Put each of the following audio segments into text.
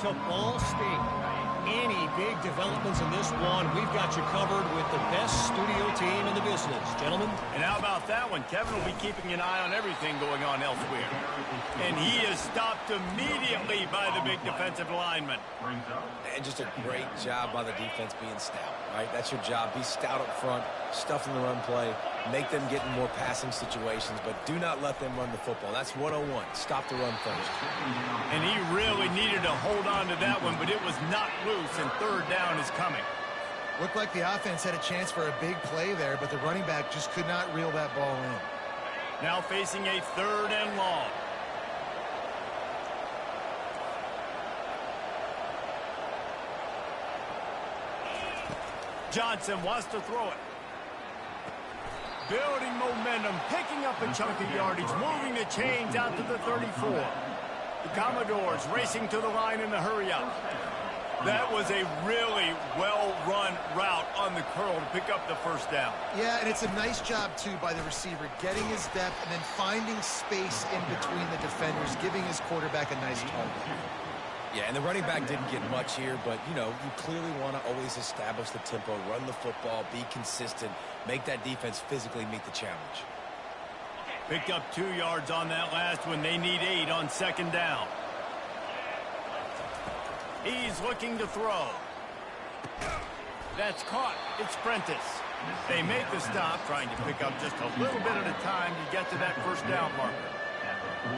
to Ball State. Any big developments in this one, we've got you covered with the best studio team in the business, gentlemen. And how about that one? Kevin will be keeping an eye on everything going on elsewhere. And he is stopped immediately by the big defensive lineman. And just a great job by the defense being stout, right? That's your job. Be stout up front, stuff in the run play, make them get in more passing situations, but do not let them run the football. That's 101. Stop the run first. And he really needed to hold on to that one, but it was not loose, and third down is coming. Looked like the offense had a chance for a big play there, but the running back just could not reel that ball in. Now facing a third and long. Johnson wants to throw it. Building momentum, picking up a chunk of yardage, moving the chains out to the 34. The Commodores racing to the line in the hurry-up. That was a really well-run route on the curl to pick up the first down. Yeah, and it's a nice job, too, by the receiver, getting his depth and then finding space in between the defenders, giving his quarterback a nice target. Yeah, and the running back didn't get much here, but, you know, you clearly want to always establish the tempo, run the football, be consistent, make that defense physically meet the challenge. Picked up 2 yards on that last one. They need 8 on second down. He's looking to throw. That's caught. It's Prentice. They make the stop, trying to pick up just a little bit at a time to get to that first down marker.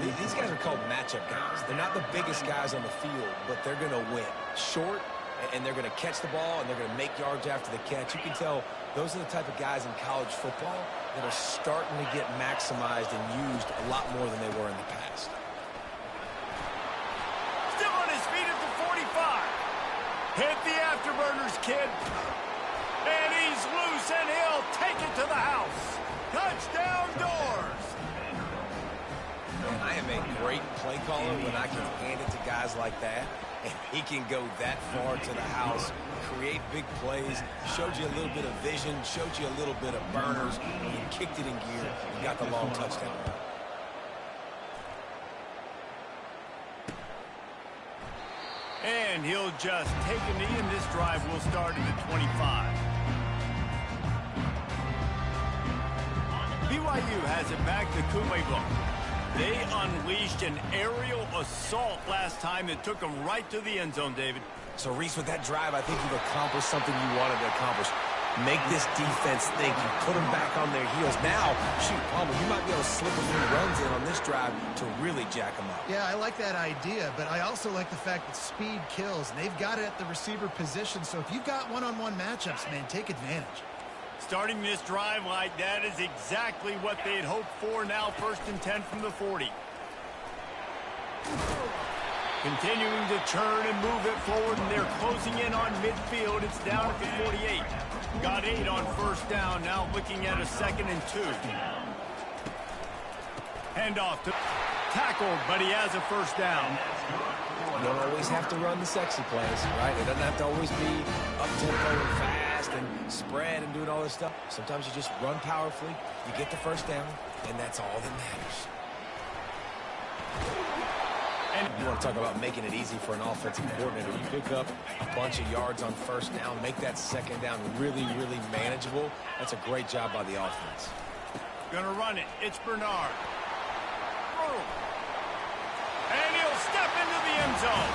These guys are called matchup guys. They're not the biggest guys on the field, but they're going to win. Short, and they're going to catch the ball, and they're going to make yards after the catch. You can tell those are the type of guys in college football that are starting to get maximized and used a lot more than they were in the past. Still on his feet at the 45. Hit the afterburners, kid. And he's loose, and he'll take it to the house. Touchdown Doors. And I am a great play caller when I can hand it to guys like that. And he can go that far to the house, create big plays, showed you a little bit of vision, showed you a little bit of burners, and he kicked it in gear and got the long touchdown. And he'll just take a knee, and this drive will start at the 25. BYU has it back to playbook. They unleashed an aerial assault last time that took them right to the end zone, David. So, Reese, with that drive, I think you've accomplished something you wanted to accomplish. Make this defense think. You put them back on their heels. Now, shoot, Palmer, you might be able to slip a few runs in on this drive to really jack them up. Yeah, I like that idea, but I also like the fact that speed kills, and they've got it at the receiver position. So if you've got one-on-one matchups, man, take advantage. Starting this drive like that is exactly what they had hoped for. Now 1st and 10 from the 40. Continuing to churn and move it forward, and they're closing in on midfield. It's down at the 48. Got 8 on first down. Now looking at a 2nd and 2. Handoff to tackled, but he has a first down. You don't always have to run the sexy plays, right? It doesn't have to always be up-tempo and fast and spread and doing all this stuff. Sometimes you just run powerfully, you get the first down, and that's all that matters. And you want to talk about making it easy for an offensive coordinator. You pick up a bunch of yards on first down, make that second down really, really manageable. That's a great job by the offense. Gonna run it. It's Bernard. And he'll step into the end zone.